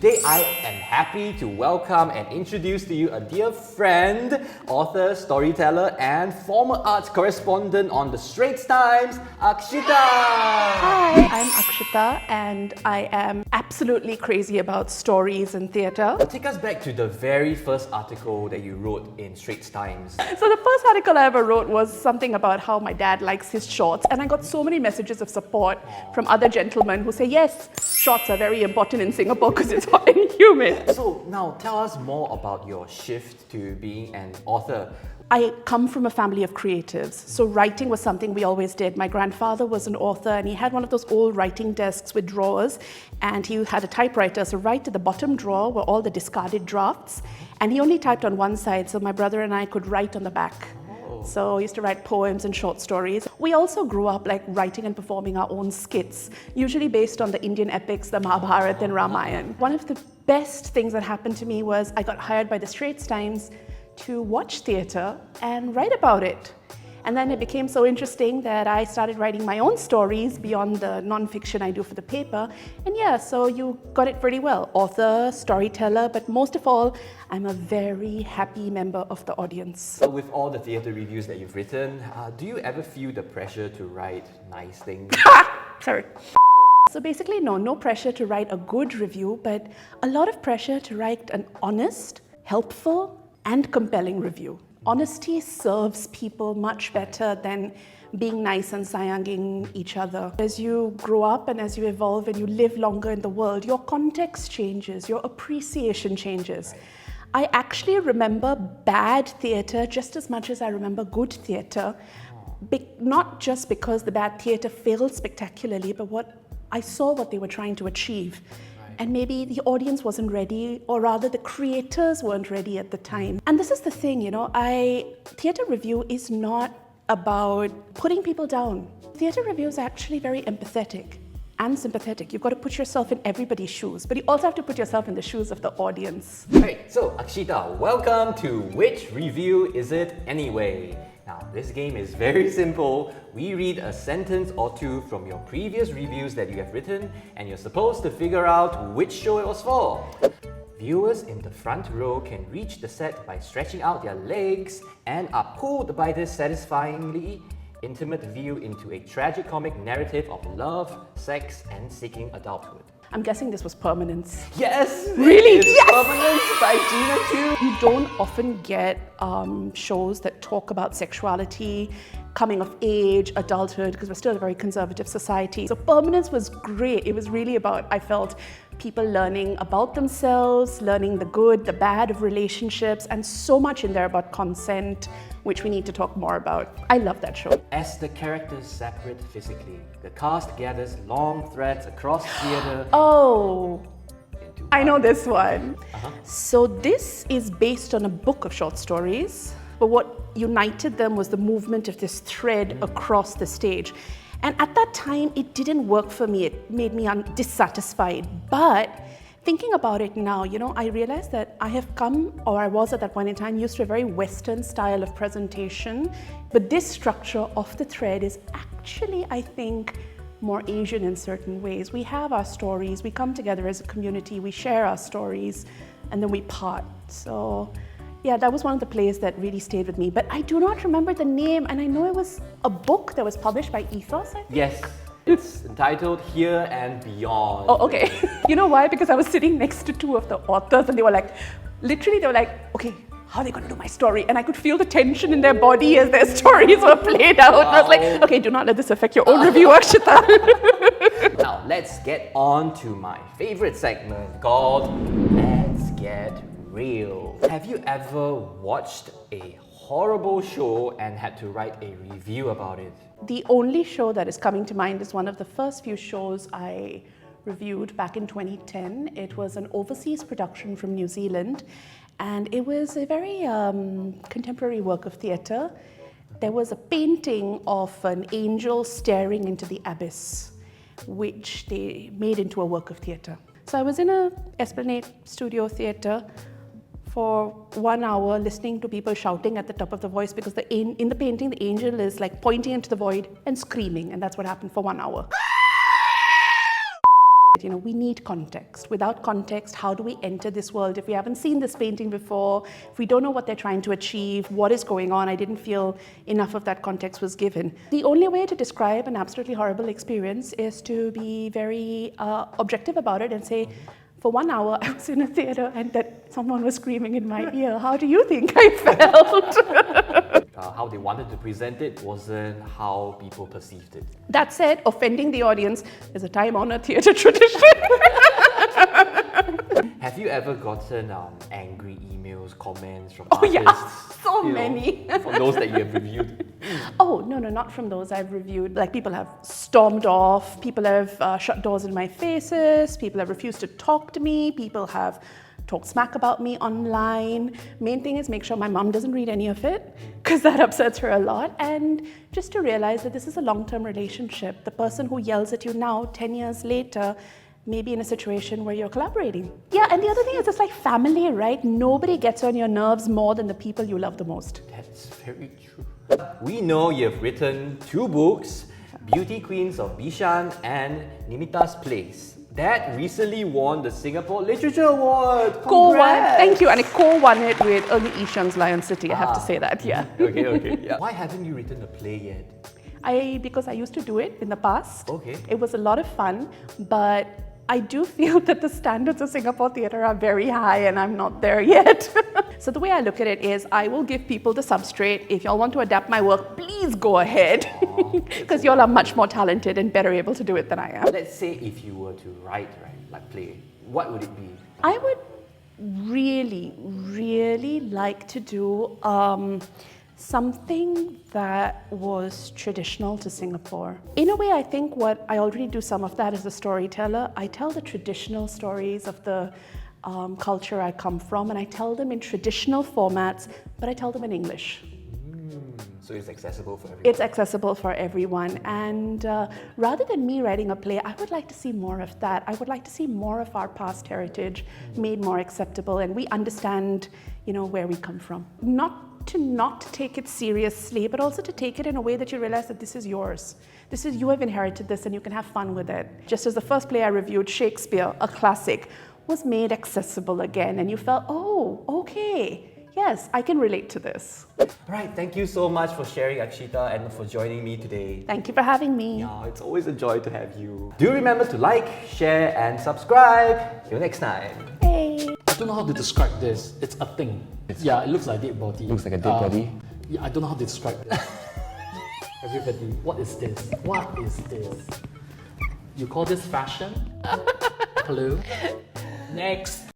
Today I am happy to welcome and introduce to you a dear friend, author, storyteller, and former arts correspondent on the Straits Times, Akshita! Hi, I'm Akshita and I am absolutely crazy about stories and theatre. Take us back to the very first article that you wrote in Straits Times. So the first article I ever wrote was something about how my dad likes his shorts, and I got so many messages of support from other gentlemen who say, yes, shorts are very important in Singapore because it's hot and humid. So now tell us more about your shift to being an author. I come from a family of creatives, so writing was something we always did. My grandfather was an author and he had one of those old writing desks with drawers, and he had a typewriter, so right at the bottom drawer were all the discarded drafts, and he only typed on one side, so my brother and I could write on the back. So I used to write poems and short stories. We also grew up like writing and performing our own skits, usually based on the Indian epics, the Mahabharata and Ramayana. One of the best things that happened to me was I got hired by the Straits Times to watch theatre and write about it. And then it became so interesting that I started writing my own stories beyond the non-fiction I do for the paper. And yeah, so you got it pretty well. Author, storyteller, but most of all, I'm a very happy member of the audience. So with all the theatre reviews that you've written, do you ever feel the pressure to write nice things? Sorry. So basically, no pressure to write a good review, but a lot of pressure to write an honest, helpful, and compelling review. Honesty serves people much better than being nice and sayanging each other. As you grow up and as you evolve and you live longer in the world, your context changes, your appreciation changes. I actually remember bad theatre just as much as I remember good theatre, not just because the bad theatre failed spectacularly, but I saw what they were trying to achieve. And maybe the audience wasn't ready, or rather the creators weren't ready at the time. And this is the thing, theatre review is not about putting people down. Theatre review is actually very empathetic and sympathetic. You've got to put yourself in everybody's shoes, but you also have to put yourself in the shoes of the audience. Right, so Akshita, welcome to Which Review Is It Anyway? Now, this game is very simple. We read a sentence or two from your previous reviews that you have written, and you're supposed to figure out which show it was for. Viewers in the front row can reach the set by stretching out their legs and are pulled by this satisfyingly intimate view into a tragicomic narrative of love, sex, and seeking adulthood. I'm guessing this was Permanence. Yes! Really? It's Yes! Permanence by Gina Q. You don't often get shows that talk about sexuality, coming of age, adulthood, because we're still a very conservative society. So Permanence was great. It was really about, I felt, people learning about themselves, learning the good, the bad of relationships, and so much in there about consent, which we need to talk more about. I love that show. As the characters separate physically, the cast gathers long threads across theatre. Oh, into I know one. this one. So this is based on a book of short stories, but what united them was the movement of this thread across the stage. And at that time, it didn't work for me. It made me dissatisfied. But thinking about it now, I realized that I was at that point in time used to a very Western style of presentation. But this structure of the thread is actually, I think, more Asian in certain ways. We have our stories, we come together as a community, we share our stories, and then we part. So yeah, that was one of the plays that really stayed with me. But I do not remember the name, and I know it was a book that was published by Ethos, I think. Yes, it's entitled Here and Beyond. Oh, okay. You know why? Because I was sitting next to two of the authors and they were like, okay, how are they going to do my story? And I could feel the tension in their body as their stories were played out. Wow. And I was like, okay, do not let this affect your own review, Akshita. Now, let's get on to my favorite segment called Let's Get Real. Have you ever watched a horrible show and had to write a review about it? The only show that is coming to mind is one of the first few shows I reviewed back in 2010. It was an overseas production from New Zealand, and it was a very contemporary work of theatre. There was a painting of an angel staring into the abyss, which they made into a work of theatre. So I was in a Esplanade Studio Theatre for 1 hour listening to people shouting at the top of the voice because in the painting the angel is like pointing into the void and screaming, and that's what happened for 1 hour. We need context. Without context, how do we enter this world? If we haven't seen this painting before, if we don't know what they're trying to achieve, what is going on, I didn't feel enough of that context was given. The only way to describe an absolutely horrible experience is to be very objective about it and say, for 1 hour, I was in a theatre and that someone was screaming in my ear. How do you think I felt? How they wanted to present it wasn't how people perceived it. That said, offending the audience is a time-honored theatre tradition. Have you ever gotten angry emails, comments from Oh artists? yeah, so many. From those that you have reviewed? Oh, no, not from those I've reviewed. Like people have stormed off, people have shut doors in my faces, people have refused to talk to me, people have talked smack about me online. Main thing is make sure my mom doesn't read any of it because that upsets her a lot. And just to realize that this is a long-term relationship. The person who yells at you now, 10 years later, maybe in a situation where you're collaborating. Yeah, and the other thing is it's like family, right? Nobody gets on your nerves more than the people you love the most. That's very true. We know you've written 2 books, Beauty Queens of Bishan and Nimita's Place, that recently won the Singapore Literature Award. Congrats! Thank you, and I co-won it with Ernie Ishan's Lion City, I have to say that, yeah. Okay. Yeah. Why haven't you written a play yet? Because I used to do it in the past. Okay. It was a lot of fun, but I do feel that the standards of Singapore theatre are very high and I'm not there yet. So the way I look at it is I will give people the substrate. If y'all want to adapt my work, please go ahead. Because y'all are much more talented and better able to do it than I am. Let's say if you were to write, like play, what would it be? I would really like to do something that was traditional to Singapore. In a way, I think what I already do some of that as a storyteller. I tell the traditional stories of the culture I come from, and I tell them in traditional formats, but I tell them in English. So it's accessible for everyone? It's accessible for everyone. And rather than me writing a play, I would like to see more of that. I would like to see more of our past heritage made more acceptable, and we understand, where we come from. Not to take it seriously, but also to take it in a way that you realize that this is yours. You have inherited this and you can have fun with it. Just as the first play I reviewed, Shakespeare, a classic, was made accessible again, and you felt, oh, okay, yes, I can relate to this. All right, thank you so much for sharing, Akshita, and for joining me today. Thank you for having me. Yeah, it's always a joy to have you. Do remember to like, share, and subscribe. See you next time. Hey. I don't know how to describe this. It's a thing. Yeah, it looks like a dead body. Looks like a dead body? Yeah, I don't know how to describe it. Everybody, what is this? What is this? You call this fashion? Hello? Next.